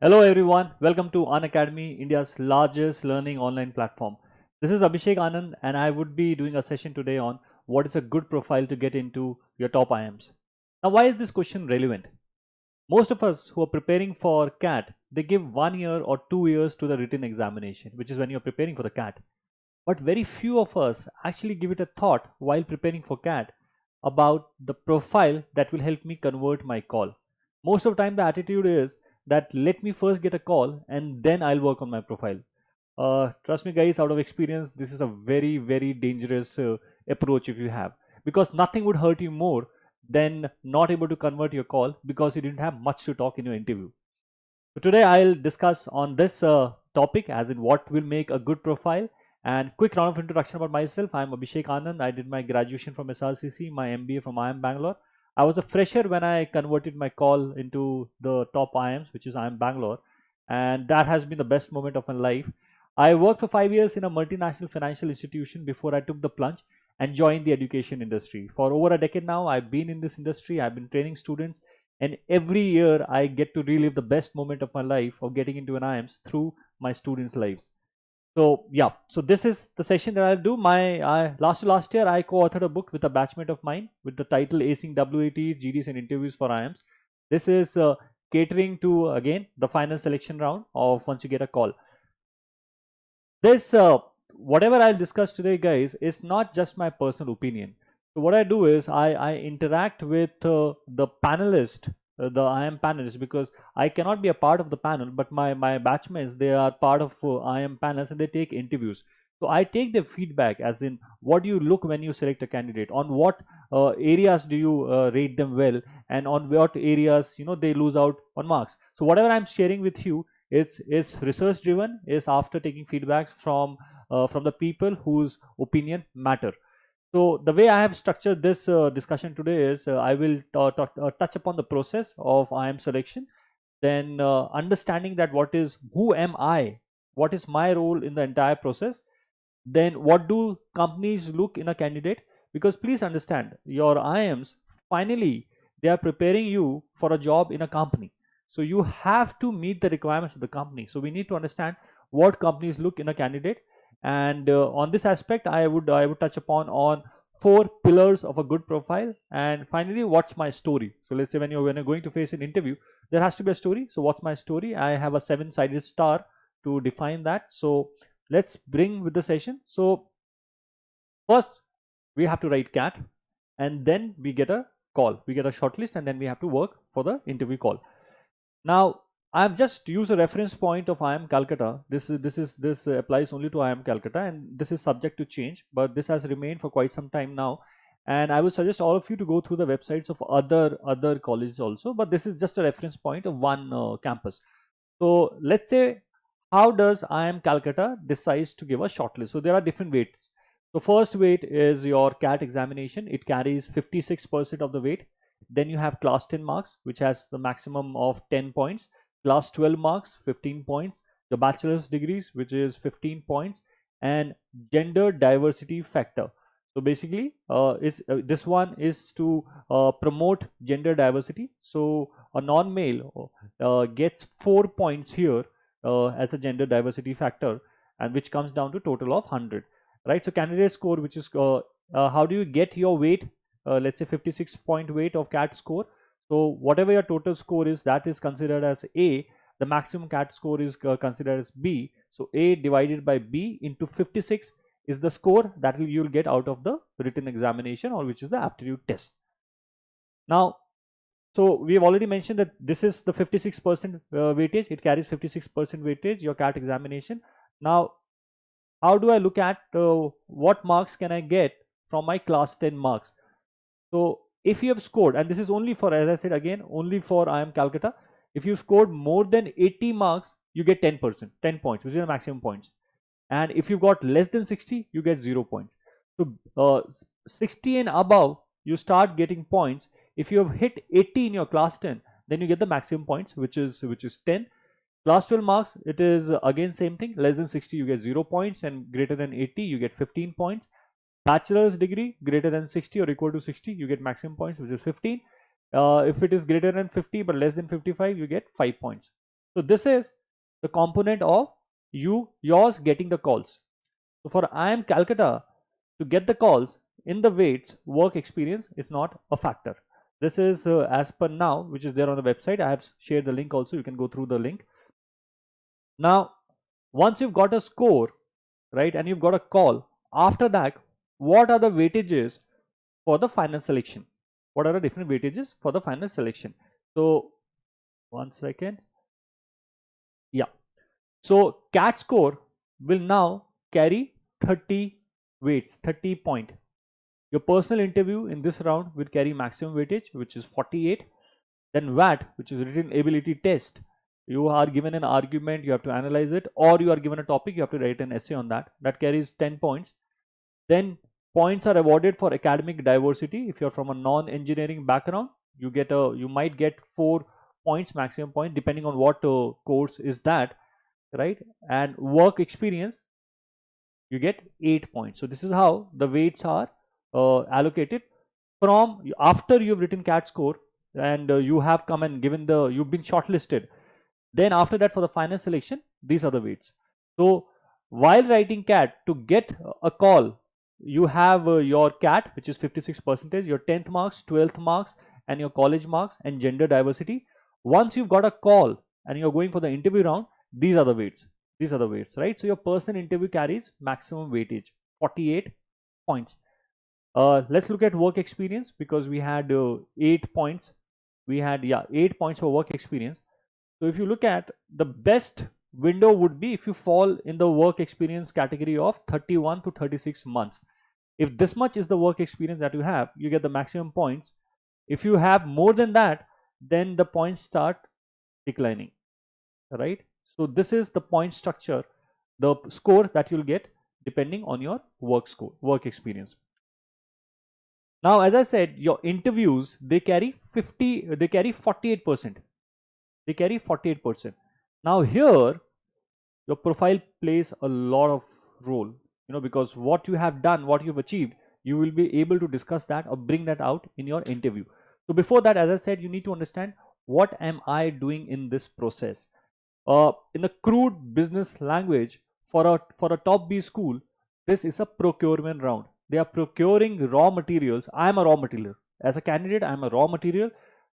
Hello everyone, welcome to Unacademy, India's largest learning online platform. This is Abhishek Anand and I would be doing a session today on what is a good profile to get into your top IIMs. Now why is this question relevant? Most of us who are preparing for CAT, they give 1 year or 2 years to the written examination, which is when you're preparing for the CAT. But very few of us actually give it a thought while preparing for CAT about the profile that will help me convert my call. Most of the time, the attitude is that let me first get a call and then I'll work on my profile. Trust me, guys, out of experience, this is a very, very dangerous approach if you have, because nothing would hurt you more than not able to convert your call because you didn't have much to talk in your interview. So today I'll discuss on this topic as in what will make a good profile, and quick round of introduction about myself. I'm Abhishek Anand. I did my graduation from SRCC, my MBA from IIM Bangalore. I was a fresher when I converted my call into the top IIMs, which is IIM Bangalore, and that has been the best moment of my life. I worked for 5 years in a multinational financial institution before I took the plunge and joined the education industry. For over a decade now, I've been in this industry. I've been training students, and every year I get to relive the best moment of my life of getting into an IIMS through my students' lives. So yeah, so this is the session that I'll do. Last year I co-authored a book with a batchmate of mine with the title Acing WATs, GDs and Interviews for IIMs. This is catering to again the final selection round of once you get a call. This whatever I'll discuss today, guys, is not just my personal opinion. So what I do is I interact with the panelist, the IIM panelists, because I cannot be a part of the panel, but my batchmates, they are part of IIM panels and they take interviews. So I take their feedback, as in what do you look when you select a candidate, on what areas do you rate them well, and on what areas they lose out on marks. So whatever I'm sharing with you is research driven, is after taking feedbacks from the people whose opinion matter. So the way I have structured this discussion today is I will touch upon the process of IIM selection, then understanding that who am I, what is my role in the entire process, then what do companies look in a candidate, because please understand your IIMs finally they are preparing you for a job in a company, so you have to meet the requirements of the company. So we need to understand what companies look in a candidate, and on this aspect I would touch upon on four pillars of a good profile, and finally what's my story. So let's say when you're going to face an interview, there has to be a story. So what's my story? I have a seven-sided star to define that. So let's bring with the session. So first we have to write cat, and then we get a call, we get a shortlist, and then we have to work for the interview call. Now I've just used a reference point of IIM Calcutta. This applies only to IIM Calcutta, and this is subject to change, but this has remained for quite some time now. And I would suggest all of you to go through the websites of other colleges also, but this is just a reference point of one campus. So let's say, how does IIM Calcutta decides to give a shortlist? So there are different weights. So first weight is your CAT examination. It carries 56% of the weight. Then you have class 10 marks, which has the maximum of 10 points. Class 12 marks, 15 points. The bachelor's degrees, which is 15 points, and gender diversity factor. So basically, this one is to promote gender diversity. So a non-male gets 4 points here as a gender diversity factor, and which comes down to total of 100, right? So candidate score, which is how do you get your weight, let's say 56 point weight of CAT score. So whatever your total score is, that is considered as A. The maximum CAT score is considered as B. So A divided by B into 56 is the score that you'll get out of the written examination, or which is the aptitude test. Now, so we have already mentioned that this is the 56% weightage. It carries 56% weightage, your CAT examination. Now, how do I look at what marks can I get from my class 10 marks? So if you have scored, and this is only for, as I said again, only for IIM Calcutta, if you scored more than 80 marks, you get 10%, 10 points, which is the maximum points. And if you got less than 60, you get 0 points. So 60 and above, you start getting points. If you have hit 80 in your class 10, then you get the maximum points, which is 10. Class 12 marks, it is again same thing. Less than 60, you get 0 points, and greater than 80, you get 15 points. Bachelor's degree, greater than 60 or equal to 60, you get maximum points, which is 15. If it is greater than 50 but less than 55, you get 5 points. So this is the component of yours getting the calls. So for IIM Calcutta, to get the calls in the weights, work experience is not a factor. This is as per now, which is there on the website. I have shared the link also. You can go through the link. Now, once you've got a score, right, and you've got a call, after that, what are the weightages for the final selection? What are the different weightages for the final selection? So, one second. Yeah. So, CAT score will now carry 30 weights, 30 point. Your personal interview in this round will carry maximum weightage, which is 48. Then VAT, which is written ability test, you are given an argument, you have to analyze it, or you are given a topic, you have to write an essay on that. That carries 10 points. Then points are awarded for academic diversity. If you're from a non-engineering background, you might get 4 points, maximum point, depending on what course is that, right? And work experience, you get 8 points. So this is how the weights are allocated from after you've written CAT score, and you have come and given you've been shortlisted. Then after that, for the final selection, these are the weights. So while writing CAT, to get a call, you have your CAT, which is 56%, your 10th marks, 12th marks, and your college marks and gender diversity. Once you've got a call and you're going for the interview round, these are the weights. These are the weights, right? So your personal interview carries maximum weightage, 48 points. Let's look at work experience, because we had 8 points. We had 8 points for work experience. So if you look at, the best window would be if you fall in the work experience category of 31 to 36 months. If this much is the work experience that you have, you get the maximum points. If you have more than that, then the points start declining, right? So this is the point structure, the score that you'll get depending on your work experience. Now, as I said, your interviews, they carry 48%. They carry 48%. Now here, your profile plays a lot of role, because what you have done, what you've achieved, you will be able to discuss that or bring that out in your interview. So before that, as I said, you need to understand, what am I doing in this process? In the crude business language, for a top B school, this is a procurement round. They are procuring raw materials. I am a raw material. As a candidate, I am a raw material.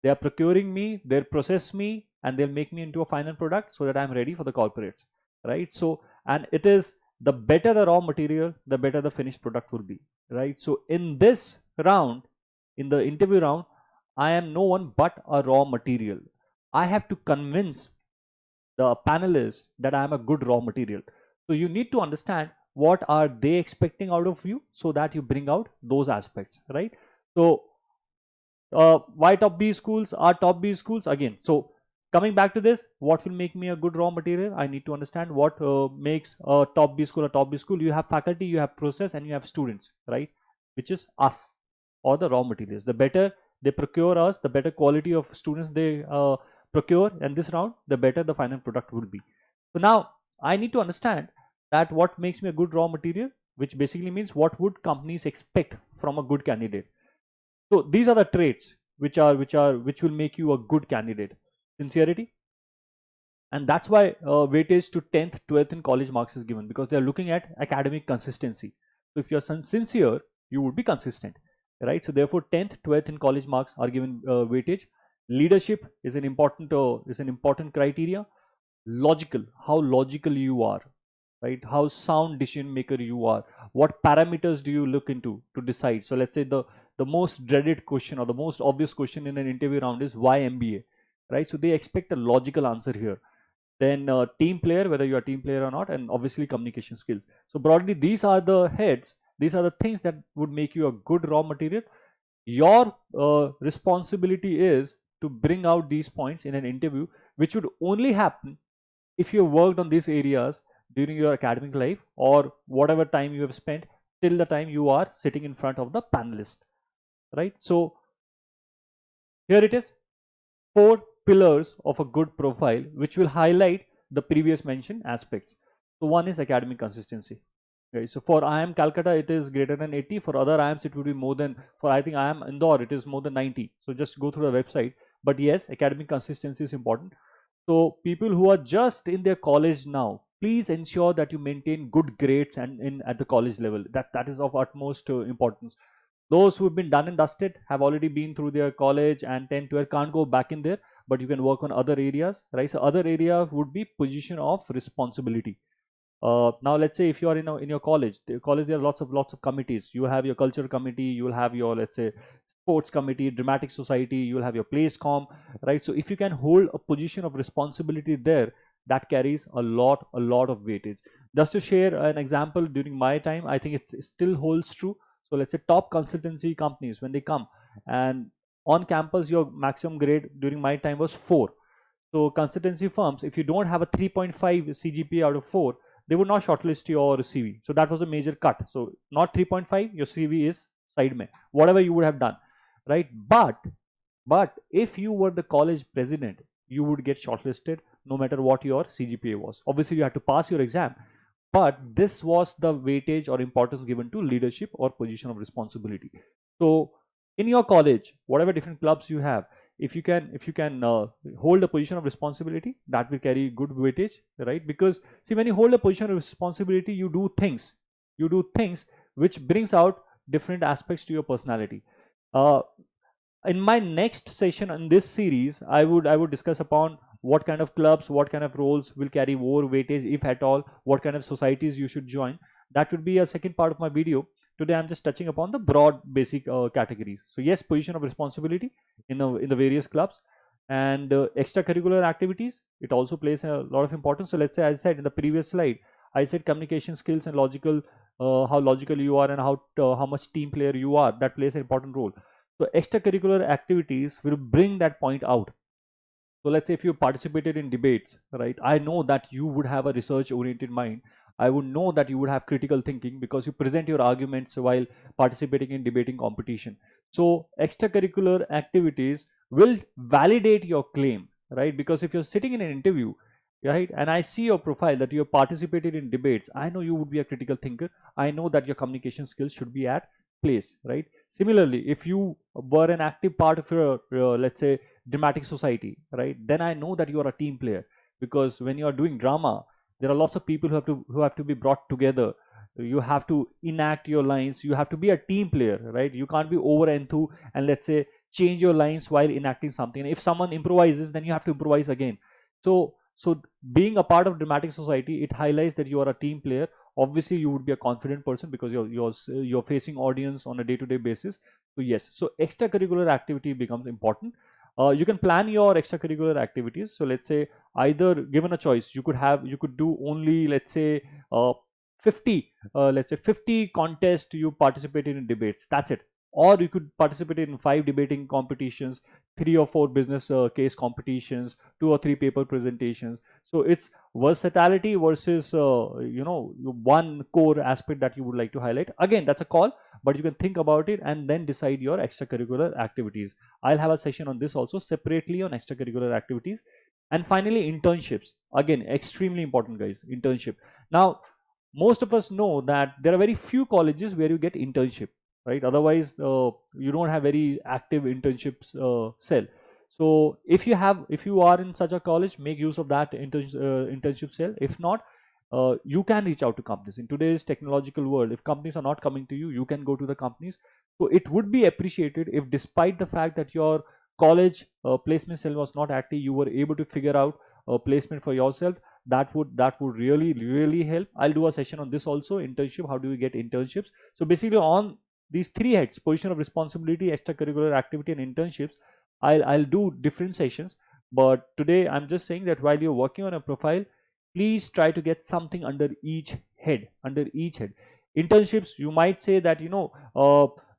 They are procuring me, they'll process me, and they'll make me into a final product so that I'm ready for the corporates, right? So, and it is, the better the raw material, the better the finished product will be, right? So in this round, in the interview round, I am no one but a raw material. I have to convince the panelists that I am a good raw material. So you need to understand what are they expecting out of you, so that you bring out those aspects, right? So why top B schools are top B schools again? So coming back to this, what will make me a good raw material? I need to understand what makes a top B school a top B school. You have faculty, you have process, and you have students, right? Which is us, or the raw materials. The better they procure us, the better quality of students they procure in this round, the better the final product will be. So now I need to understand that what makes me a good raw material, which basically means what would companies expect from a good candidate. So these are the traits which will make you a good candidate. Sincerity, and that's why weightage to 10th, 12th in college marks is given, because they are looking at academic consistency. So if you're sincere, you would be consistent, right? So therefore 10th, 12th in college marks are given weightage. Leadership is an important criteria. Logical, how logical you are, right? How sound decision maker you are. What parameters do you look into to decide? So let's say the most dreaded question, or the most obvious question in an interview round is, why MBA, right? So they expect a logical answer here. Then team player, whether you are a team player or not, and obviously communication skills. So broadly, these are the heads, these are the things that would make you a good raw material. Your responsibility is to bring out these points in an interview, which would only happen if you worked on these areas during your academic life, or whatever time you have spent till the time you are sitting in front of the panelist, right? So here it is, 4 pillars of a good profile, which will highlight the previous mentioned aspects. So one is academic consistency. Okay, so for IIM Calcutta, it is greater than 80. For other IIMs, it would be more than, for I think IIM Indore, it is more than 90. So just go through the website. But yes, academic consistency is important. So people who are just in their college now, please ensure that you maintain good grades and in at the college level. That is of utmost importance. Those who've been done and dusted have already been through their college and 10 12 can't go back in there, but you can work on other areas, right? So other area would be position of responsibility. Now let's say if you are in your college, the college, there are lots of committees. You have your culture committee, you will have your, let's say, sports committee, dramatic society, you will have your place com, right? So if you can hold a position of responsibility there, that carries a lot of weightage. Just to share an example, during my time, I think it still holds true. So let's say top consultancy companies, when they come and on campus, your maximum grade during my time was 4. So consultancy firms, if you don't have a 3.5 CGPA out of 4, they would not shortlist your CV. So that was a major cut. So not 3.5, your CV is side mein, whatever you would have done, right? But if you were the college president, you would get shortlisted no matter what your CGPA was. Obviously, you had to pass your exam, but this was the weightage or importance given to leadership or position of responsibility. So in your college, whatever different clubs you have, if you can hold a position of responsibility, that will carry good weightage, right? Because see, when you hold a position of responsibility, you do things which brings out different aspects to your personality. uh, in my next session in this series, I would discuss upon what kind of clubs, what kind of roles will carry more weightage, if at all, what kind of societies you should join. That would be a second part of my video. Today I'm just touching upon the broad basic categories. So yes, position of responsibility in the various clubs, and extracurricular activities, it also plays a lot of importance. So let's say, I said in the previous slide, I said communication skills and logical, how logical you are and how much team player you are, that plays an important role. So extracurricular activities will bring that point out. So let's say if you participated in debates, right? I know that you would have a research oriented mind. I would know that you would have critical thinking because you present your arguments while participating in debating competition. So extracurricular activities will validate your claim, right? Because if you're sitting in an interview, right, and I see your profile that you have participated in debates, I know you would be a critical thinker. I know that your communication skills should be at place, right? Similarly, if you were an active part of your, let's say, dramatic society, right, then I know that you are a team player, because when you are doing drama, there are lots of people who have to be brought together. You have to enact your lines, you have to be a team player, right? You can't be over enthused and, let's say, change your lines while enacting something. And if someone improvises, then you have to improvise again. So being a part of dramatic society, it highlights that you are a team player. Obviously you would be a confident person because you're facing audience on a day-to-day basis. So yes, so extracurricular activity becomes important. You can plan your extracurricular activities. So let's say, either, given a choice, you could do only, let's say, 50, let's say 50 contests you participated in debates, that's it. Or you could participate in 5 debating competitions, 3 or 4 business case competitions, 2 or 3 paper presentations. So it's versatility versus one core aspect that you would like to highlight. Again, that's a call, but you can think about it and then decide your extracurricular activities. I'll have a session on this also separately, on extracurricular activities. And finally, internships. Again, extremely important, guys. Internship. Now, most of us know that there are very few colleges where you get internship, right? Otherwise, you don't have very active internships cell. So if you are in such a college, make use of that internship cell. If not, you can reach out to companies. In today's technological world, if companies are not coming to you, you can go to the companies. So it would be appreciated if, despite the fact that your college placement cell was not active, you were able to figure out a placement for yourself. That would really help. I'll do a session on this also. Internship, how do we get internships? So basically, on these three heads: position of responsibility, extracurricular activity, and internships, I'll do different sessions. But today I'm just saying that while you're working on a profile, please try to get something under each head. Internships, you might say that,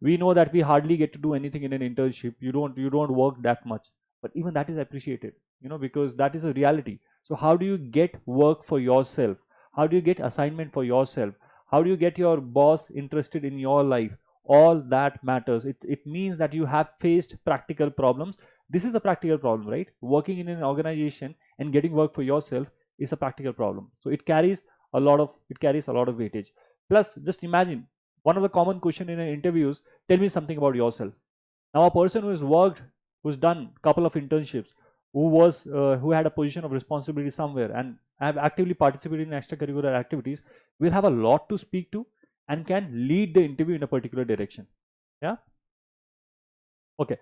we know that we hardly get to do anything in an internship. You don't work that much, but even that is appreciated, because that is a reality. So how do you get work for yourself? How do you get assignment for yourself? How do you get your boss interested in your life? All that matters. It means that you have faced practical problems. This is a practical problem, right? Working in an organization and getting work for yourself is a practical problem. So it carries a lot of weightage. Plus, just imagine, one of the common question in an interview is, tell me something about yourself. Now, a person who has worked, who's done couple of internships, who had a position of responsibility somewhere and have actively participated in extracurricular activities will have a lot to speak to and can lead the interview in a particular direction. Yeah. Okay.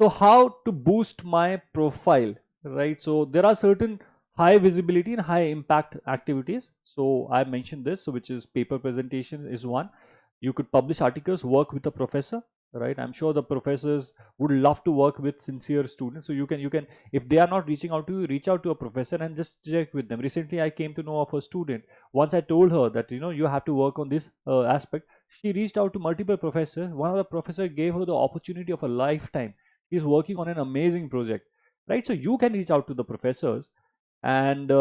So how to boost my profile, right? So there are certain high visibility and high impact activities. So I mentioned this, so which is paper presentation is one. You could publish articles, work with a professor, right? I'm sure the professors would love to work with sincere students. So you can if they are not reaching out to you, reach out to a professor and just check with them. Recently, I came to know of a student. Once I told her that you have to work on this aspect, she reached out to multiple professors. One of the professor gave her the opportunity of a lifetime. He's working on an amazing project, right? So you can reach out to the professors and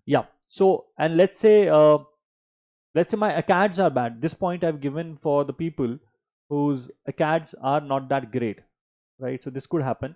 yeah. So and let's say my acads are bad. This point I've given for the people whose acads are not that great, right? So this could happen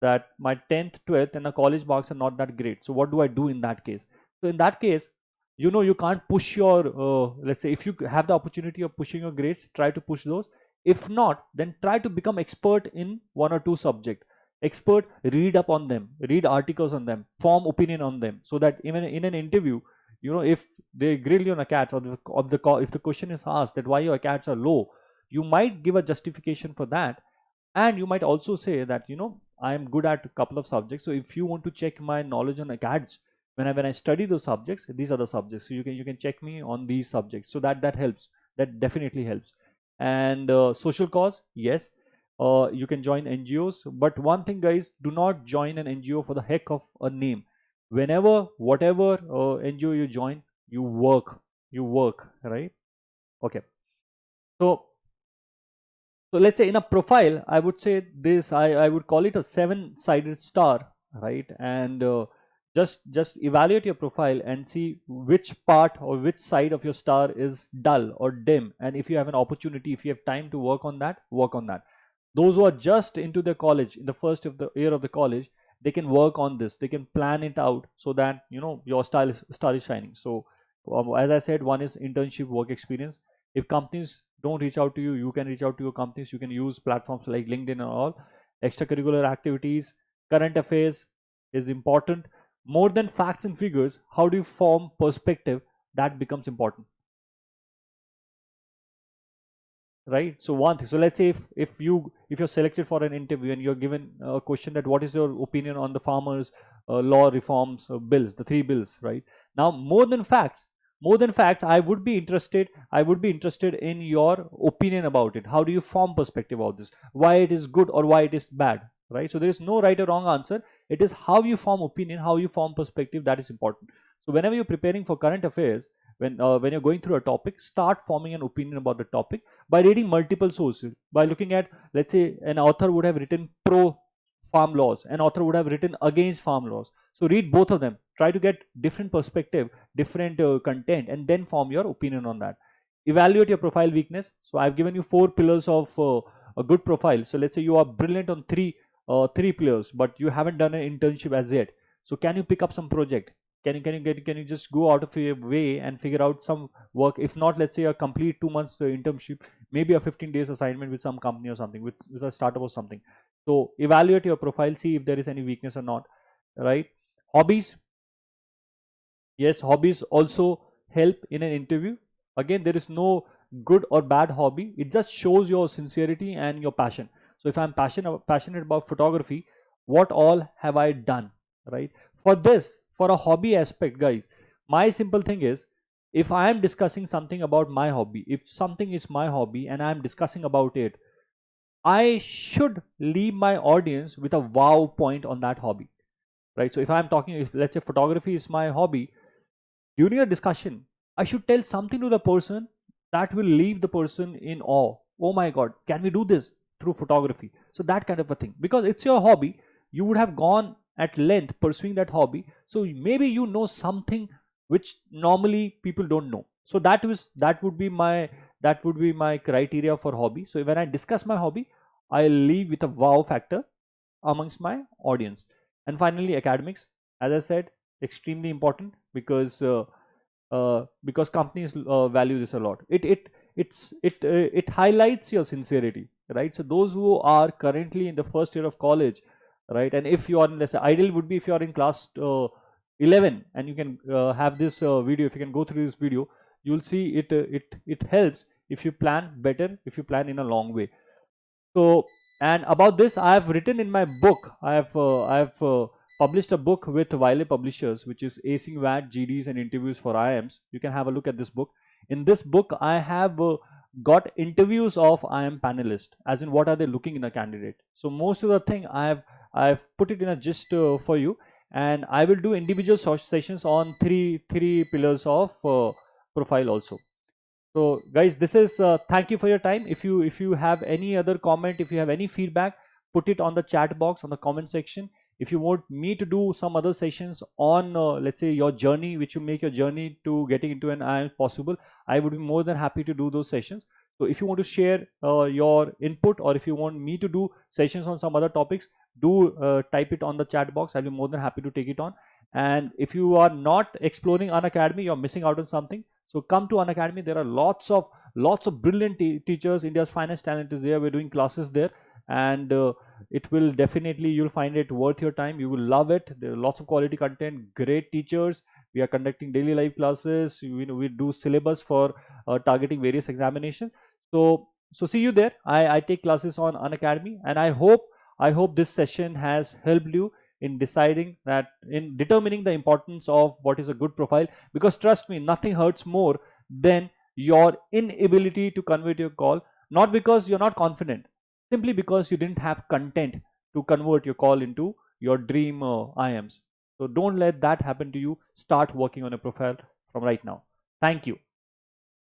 that my 10th, 12th and the college marks are not that great. So what do I do in that case? So in that case, you can't push your, let's say if you have the opportunity of pushing your grades, try to push those. If not, then try to become expert in one or two subject. Expert, read up on them, read articles on them, form opinion on them, so that even in an interview, if they grill you on a cat, or if the question is asked that why your cats are low, you might give a justification for that. And you might also say that I am good at a couple of subjects, so if you want to check my knowledge on acads, when I study those subjects, these are the subjects, so you can check me on these subjects. So that helps, that definitely helps. And social cause, yes, you can join NGOs, but one thing, guys, do not join an NGO for the heck of a name. Whenever whatever NGO you join, you work, right? Okay. So so let's say in a profile, I would say this, I would call it a seven-sided star, right? And just evaluate your profile and see which part or which side of your star is dull or dim. And if you have an opportunity, if you have time to work on that, work on that. Those who are just into the college, in the first of the year of the college, they can work on this. They can plan it out so that your star is shining. So as I said, one is internship work experience. If companies don't reach out to you, you can reach out to your companies. You can use platforms like LinkedIn and all. Extracurricular activities, current affairs is important. More than facts and figures, how do you form perspective? That becomes important, right? So one thing, so let's say if you're selected for an interview and you're given a question that what is your opinion on the farmers law reforms bills, the three bills, right? Now, more than facts, I would be interested in your opinion about it. How do you form perspective about this, why it is good or why it is bad, right? So there is no right or wrong answer. It is how you form opinion, how you form perspective, that is important. So whenever you're preparing for current affairs, when you're going through a topic, start forming an opinion about the topic by reading multiple sources, by looking at, let's say an author would have written pro farm laws, an author would have written against farm laws. So read both of them, try to get different perspective, different content, and then form your opinion on that. Evaluate your profile weakness. So I've given you four pillars of a good profile. So let's say you are brilliant on three pillars, but you haven't done an internship as yet. So can you pick up some project? Can you just go out of your way and figure out some work? If not, let's say a complete 2 months internship, maybe a 15 days assignment with some company or something, with a startup or something. So evaluate your profile, see if there is any weakness or not, right? Hobbies, yes, hobbies also help in an interview. Again, there is no good or bad hobby, it just shows your sincerity and your passion. So if I'm passionate about photography, what all have I done, right? For this, for a hobby aspect, guys, my simple thing is, if I am discussing something about my hobby, if something is my hobby and I am discussing about it, I should leave my audience with a wow point on that hobby, right? So if I'm talking, if let's say photography is my hobby, during a discussion, I should tell something to the person that will leave the person in awe. Oh my God, can we do this through photography? So that kind of a thing. Because it's your hobby, you would have gone at length pursuing that hobby. So maybe you know something which normally people don't know. So that would be my criteria for hobby. So when I discuss my hobby, I'll leave with a wow factor amongst my audience. And finally, academics, as I said, extremely important because companies value this a lot. It highlights your sincerity, right? So those who are currently in the first year of college, right? And if you are in, let's say, ideal would be if you are in class 11 and you can have this video. If you can go through this video, you'll see it helps if you plan better, if you plan in a long way. So, and about this, I have written in my book. I have published a book with Wiley Publishers, which is Acing VAT, GDs, and Interviews for IIMs. You can have a look at this book. In this book, I have got interviews of IIM panelists, as in what are they looking in a candidate. So most of the thing I've put it in a gist for you, and I will do individual sessions on three pillars of profile also. So guys, this is thank you for your time. If you have any other comment, if you have any feedback, put it on the chat box, on the comment section. If you want me to do some other sessions on let's say your journey, which you make your journey to getting into an IIM possible, I would be more than happy to do those sessions. So if you want to share your input, or if you want me to do sessions on some other topics, do type it on the chat box. I'll be more than happy to take it on. And if you are not exploring Unacademy, you're missing out on something. So come to Unacademy. There are lots of brilliant teachers. India's finest talent is there. We're doing classes there, and it will definitely, you'll find it worth your time. You will love it. There are lots of quality content, great teachers. We are conducting daily live classes. We do syllabus for targeting various examinations. So see you there. I take classes on Unacademy, and I hope this session has helped you in deciding that, in determining the importance of what is a good profile. Because trust me, nothing hurts more than your inability to convert your call, not because you're not confident, simply because you didn't have content to convert your call into your dream IMs. So don't let that happen to you. Start working on a profile from right now. Thank you.